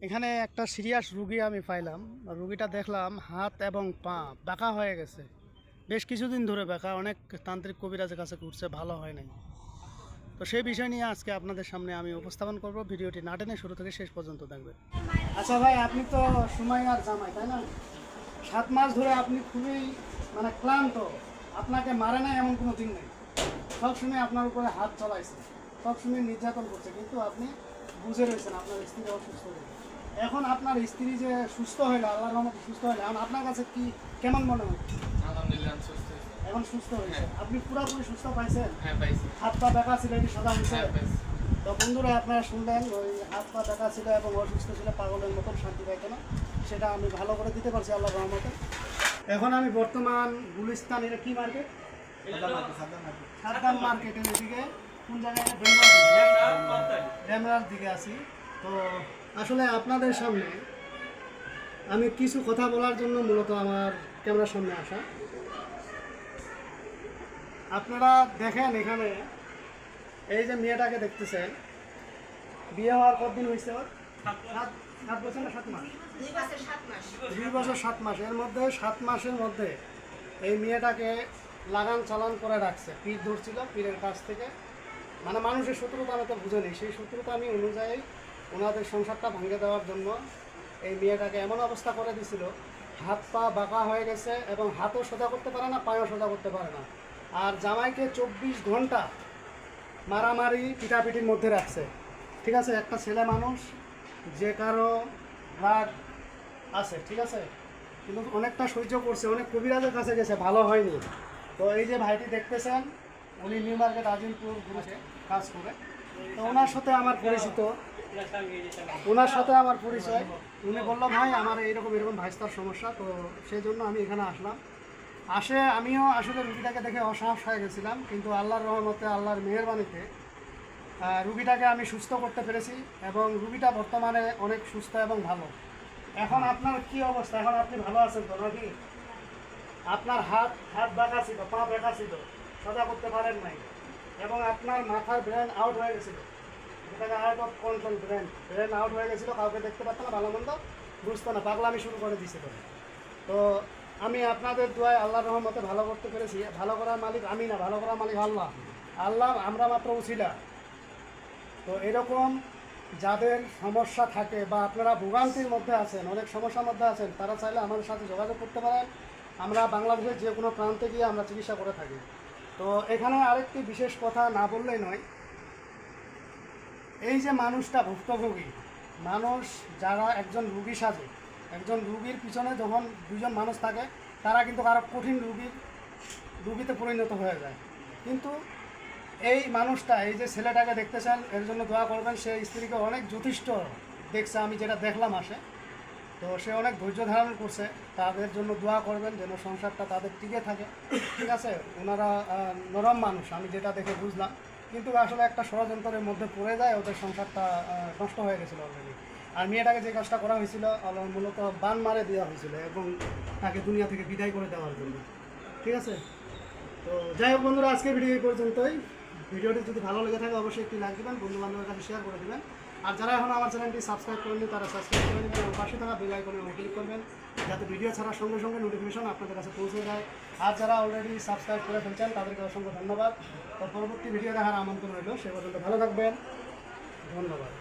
এখানে একটা সিরিয়াস রুগী আমি পাইলাম। রুগীটা দেখলাম হাত এবং পা বাঁকা হয়ে গেছে, বেশ কিছুদিন ধরে বাঁকা। অনেক তান্ত্রিক কবিরাজের কাছে ঘুরছে, ভালো হয় নাই। তো সেই বিষয় নিয়ে আজকে আপনাদের সামনে আমি উপস্থাপন করব। ভিডিওটি না টেনে শুরু থেকে শেষ পর্যন্ত দেখবেন। আচ্ছা ভাই, আপনি তো সুমাইয়ার জামাই, তাই না? 7 মাস ধরে আপনি খুবই ক্লান্ত। আপনাকে মারে নাই এমন কোনো দিন নেই। সবসময় আপনার উপরে হাত চলাইছে, সবসময় নির্যাতন করছে, কিন্তু আপনি বুঝে রয়েছেন আপনার স্ত্রী অসুস্থ হয়ে। এখন আপনার স্ত্রী যে সুস্থ হইলো, আল্লাহর রহমতে সুস্থ হইলো, এখন আপনার কাছে কি কেমন মনে হয়? আলহামদুলিল্লাহ আমি সুস্থ হয়েছি। এখন সুস্থ হয়েছে? হ্যাঁ। আপনি পুরোপুরি সুস্থ পাইছেন? হ্যাঁ পাইছি। হাত পা ব্যথা ছিল, এটি সাদা হয়েছে? হ্যাঁ পাইছি। তো বন্ধুরা, আপনারা শুনলেন, ওই হাত পা ব্যথা ছিল এবং অসুস্থ ছিল, পাগলের মতন শান্তি পাইত না, সেটা আমি ভালো করে দিতে পারছি আল্লাহর রহমতে। এখন আমি বর্তমান গুলিস্তান, এটা কি মার্কেট? সাদ্দাম মার্কেটের এদিকে। কোন জায়গায়? ডেমরার দিকে আছি। তো আসলে আপনাদের সামনে আমি কিছু কথা বলার জন্য মূলত আমার ক্যামেরার সামনে আসা। আপনারা দেখেন, এখানে এই যে মেয়েটাকে দেখতেছেন, বিয়ে হওয়ার কতদিন হয়েছে ওর? 7 বছর না 7 মাস? 2 বছর 7 মাস। এর মধ্যে 7 মাসের মধ্যে এই মেয়েটাকে লাগান চালান করে রাখছে। পীর ধরছিল, পীরের কাছ থেকে মানুষের শত্রুতা আমি তো বুঝে নেই, সেই শত্রুতা আমি অনুযায়ী ওনাদের সংসারটা ভেঙে দেওয়ার জন্য এই মেয়েটাকে এমন অবস্থা করে দিছিল, হাত পা বাঁকা হয়ে গেছে এবং হাতও সোজা করতে পারে না, পায়েও সোজা করতে পারে না। আর জামাইকে 24 ঘন্টা মারামারি পিটাপিটির মধ্যে রাখছে। ঠিক আছে, একটা ছেলে মানুষ, যে কারো রাগ আছে, ঠিক আছে, কিন্তু অনেকটা সহ্য করছে, অনেক কবিরাজের কাছে গেছে, ভালো হয়নি। তো এই যে ভাইটি দেখতেছেন, উনি নিউ মার্কেট আজিমপুর গ্রুপে কাজ করে। তো ওনার সাথে আমার পরিচয়। উনি বললো, ভাই আমার এরকম ভাইস্তার সমস্যা, তো সেই জন্য আমি এখানে আসলাম। আমিও আসলে রুগীটাকে দেখে অসাহস হয়ে গেছিলাম, কিন্তু আল্লাহর রহমতে, আল্লাহর মেহেরবানিতে রুগীটাকে আমি সুস্থ করতে পেরেছি এবং রুগীটা বর্তমানে অনেক সুস্থ এবং ভালো। এখন আপনার কি অবস্থা? এখন আপনি ভালো আছেন তো নাকি? আপনার হাত বাঁকা ছিল, পা বাঁকা ছিল, সোজা করতে পারেন নাই, এবং আপনার মাথার ব্রেন আউট হয়ে গেছিলো, যেটাকে out of control brain out হয়ে গেছিলো। কাউকে দেখতে পারতো না, ভালো মন্দ বুঝতো না, পাগলামি শুরু করে দিয়েছিল। তো আমি আপনাদের দোয়ায় আল্লাহর রহমতে ভালো করতে পেরেছি। ভালো করার মালিক আমি না, ভালো করার মালিক আল্লাহ, আমরা মাত্র উছিলা। তো এরকম যাদের সমস্যা থাকে বা আপনারা ভোগান্তির মধ্যে আছেন, অনেক সমস্যার মধ্যে আছেন, তারা চাইলে আমাদের সাথে যোগাযোগ করতে পারেন। আমরা বাংলাদেশের যে কোনো প্রান্তে গিয়ে আমরা চিকিৎসা করে থাকি। তো এখানে আরেকটি বিশেষ কথা না বললেই নয়, এই যে মানুষটা ভুক্তভোগী মানুষ, যারা একজন রুগী সাজে, একজন রুগীর পিছনে যখন 2জন মানুষ থাকে, তারা কিন্তু আরও কঠিন রুগীতে পরিণত হয়ে যায়। কিন্তু এই মানুষটা, এই যে ছেলেটাকে দেখতেছেন, এর জন্য দোয়া করবেন। সে স্ত্রীকে অনেক যথেষ্ট দেখছে, আমি যেটা দেখলাম আসে। তো সে অনেক ধৈর্য ধারণ করছে, তাদের জন্য দোয়া করবেন যেন সংসারটা তাদের টিকে থাকে। ঠিক আছে, ওনারা নরম মানুষ, আমি যেটা দেখে বুঝলাম, কিন্তু আসলে একটা ষড়যন্ত্রের মধ্যে পড়ে যায়, ওদের সংসারটা নষ্ট হয়ে গেছিলো অলরেডি। আর মেয়েটাকে যে কাজটা করা হয়েছিল, মূলত বান মারে দেওয়া হয়েছিল এবং তাকে দুনিয়া থেকে বিদায় করে দেওয়ার জন্য। ঠিক আছে, তো যাই হোক বন্ধুরা, আজকে ভিডিও এই পর্যন্তই। ভিডিওটি যদি ভালো লেগে থাকে অবশ্যই একটি লাইক দেবেন, বন্ধু বান্ধবের কাছে শেয়ার করে দেবেন। আর যারা এখন আমার চ্যানেলটি সাবস্ক্রাইব করেননি, তারা সাবস্ক্রাইব করে দেবেন এবং পাশে থাকা বেল আইকনে ক্লিক করবেন, যাতে ভিডিও ছাড়ার সঙ্গে সঙ্গে নোটিফিকেশন আপনাদের কাছে পৌঁছে যায়। আর যারা অলরেডি সাবস্ক্রাইব করে ফেলছেন, তাদেরকে অসংখ্য ধন্যবাদ। তো পরবর্তী ভিডিও দেখার আমন্ত্রণ রইল। সে পর্যন্ত ভালো থাকবেন, ধন্যবাদ।